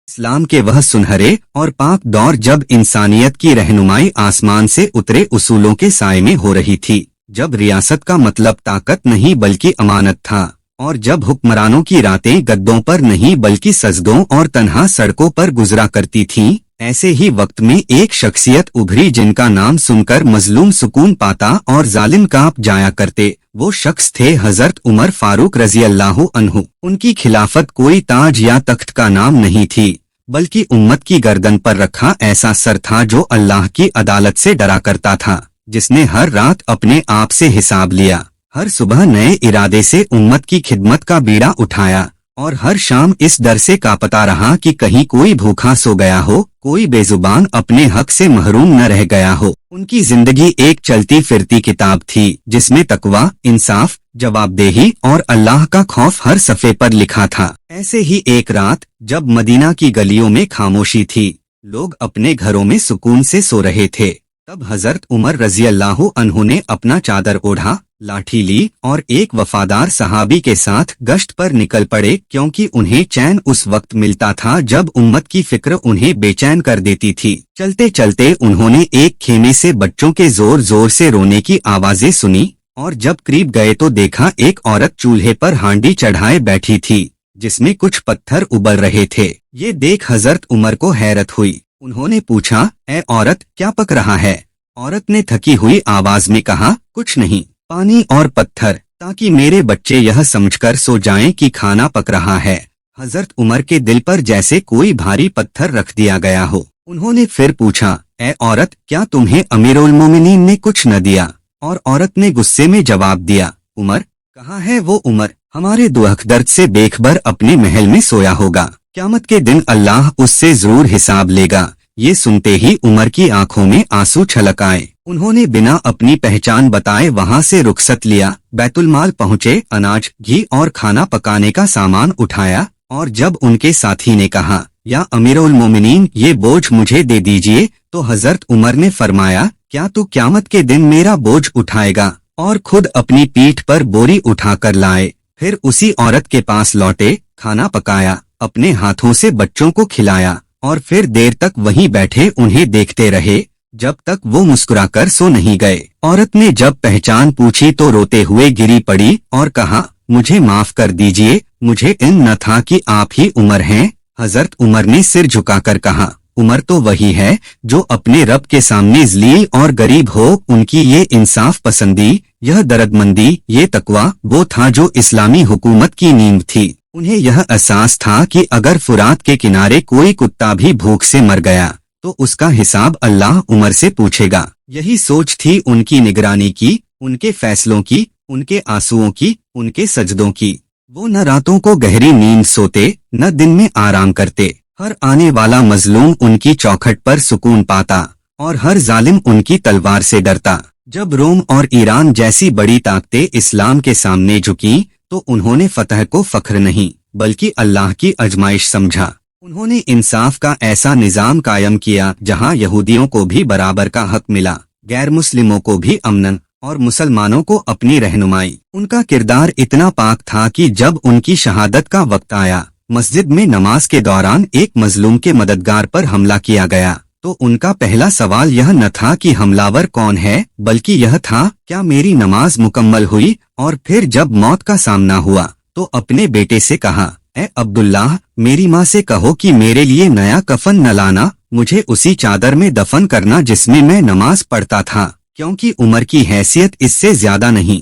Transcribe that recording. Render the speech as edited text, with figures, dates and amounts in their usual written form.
इस्लाम के वह सुनहरे और पाक दौर जब इंसानियत की रहनुमाई आसमान से उतरे उसूलों के साए में हो रही थी, जब रियासत का मतलब ताकत नहीं बल्कि अमानत था, और जब हुक्मरानों की रातें गद्दों पर नहीं बल्कि सजदों और तन्हा सड़कों पर गुजरा करती थीं, ऐसे ही वक्त में एक शख्सियत उभरी जिनका नाम सुनकर मजलूम सुकून पाता और जालिम कांप जाया करते। वो शख्स थे हजरत उमर फारूक रजी अल्लाह अन्हु। उनकी खिलाफत कोई ताज या तख्त का नाम नहीं थी, बल्कि उम्मत की गर्दन पर रखा ऐसा सर था जो अल्लाह की अदालत से डरा करता था, जिसने हर रात अपने आप से हिसाब लिया, हर सुबह नए इरादे से उम्मत की खिदमत का बीड़ा उठाया, और हर शाम इस डर से कांपता रहा कि कहीं कोई भूखा सो गया हो, कोई बेजुबान अपने हक से महरूम न रह गया हो। उनकी जिंदगी एक चलती फिरती किताब थी जिसमें तकवा, इंसाफ, जवाबदेही और अल्लाह का खौफ हर सफ़े पर लिखा था। ऐसे ही एक रात जब मदीना की गलियों में खामोशी थी, लोग अपने घरों में सुकून से सो रहे थे, तब हजरत उमर रजी अल्लाह अन्हु ने अपना चादर ओढ़ा, लाठी ली और एक वफादार सहाबी के साथ गश्त पर निकल पड़े, क्योंकि उन्हें चैन उस वक्त मिलता था जब उम्मत की फिक्र उन्हें बेचैन कर देती थी। चलते चलते उन्होंने एक खेमे से बच्चों के जोर जोर से रोने की आवाजें सुनी, और जब करीब गए तो देखा एक औरत चूल्हे पर हांडी चढ़ाए बैठी थी जिसमें कुछ पत्थर उबल रहे थे। ये देख हजरत उमर को हैरत हुई। उन्होंने पूछा, ए औरत, क्या पक रहा है? औरत ने थकी हुई आवाज में कहा, कुछ नहीं, पानी और पत्थर, ताकि मेरे बच्चे यह समझकर सो जाएं कि खाना पक रहा है। हजरत उमर के दिल पर जैसे कोई भारी पत्थर रख दिया गया हो। उन्होंने फिर पूछा, ए औरत, क्या तुम्हें अमीरुल मोमिनीन ने कुछ न दिया? और औरत ने गुस्से में जवाब दिया, उमर, कहाँ है वो उमर? हमारे दुख दर्द से बेखबर अपने महल में सोया होगा। क़यामत के दिन अल्लाह उससे जरूर हिसाब लेगा। ये सुनते ही उमर की आंखों में आंसू छलक आए। उन्होंने बिना अपनी पहचान बताए वहां से रुखसत लिया, बैतुल माल पहुंचे, अनाज, घी और खाना पकाने का सामान उठाया, और जब उनके साथी ने कहा, या अमीरुल मोमिनीन, ये बोझ मुझे दे दीजिए, तो हजरत उमर ने फरमाया, क्या तू क़यामत के दिन मेरा बोझ उठाएगा? और खुद अपनी पीठ पर बोरी उठाकर लाए। फिर उसी औरत के पास लौटे, खाना पकाया, अपने हाथों से बच्चों को खिलाया, और फिर देर तक वहीं बैठे उन्हें देखते रहे जब तक वो मुस्कुराकर सो नहीं गए। औरत ने जब पहचान पूछी तो रोते हुए गिरी पड़ी और कहा, मुझे माफ कर दीजिए, मुझे इल्म न था कि आप ही उमर हैं। हजरत उमर ने सिर झुकाकर कहा, उमर तो वही है जो अपने रब के सामने ज़लील और गरीब हो। उनकी ये इंसाफ पसंदी, यह दर्दमंदी, ये तकवा वो था जो इस्लामी हुकूमत की नींव थी। उन्हें यह एहसास था कि अगर फुरात के किनारे कोई कुत्ता भी भूख से मर गया तो उसका हिसाब अल्लाह उमर से पूछेगा। यही सोच थी उनकी निगरानी की, उनके फैसलों की, उनके आंसुओं की, उनके सजदों की। वो न रातों को गहरी नींद सोते, न दिन में आराम करते। हर आने वाला मजलूम उनकी चौखट पर सुकून पाता, और हर जालिम उनकी तलवार से डरता। जब रोम और ईरान जैसी बड़ी ताकतें इस्लाम के सामने झुकी तो उन्होंने फतह को फख्र नहीं बल्कि अल्लाह की आजमाइश समझा। उन्होंने इंसाफ का ऐसा निजाम कायम किया जहां यहूदियों को भी बराबर का हक मिला, गैर मुस्लिमों को भी अमन, और मुसलमानों को अपनी रहनुमाई। उनका किरदार इतना पाक था कि जब उनकी शहादत का वक्त आया, मस्जिद में नमाज के दौरान एक मजलूम के मददगार पर हमला किया गया, तो उनका पहला सवाल यह न था कि हमलावर कौन है, बल्कि यह था, क्या मेरी नमाज मुकम्मल हुई? और फिर जब मौत का सामना हुआ तो अपने बेटे से कहा, ए अब्दुल्लाह, मेरी माँ से कहो कि मेरे लिए नया कफन न लाना, मुझे उसी चादर में दफन करना जिसमें मैं नमाज पढ़ता था, क्योंकि उमर की हैसियत इससे ज्यादा नहीं।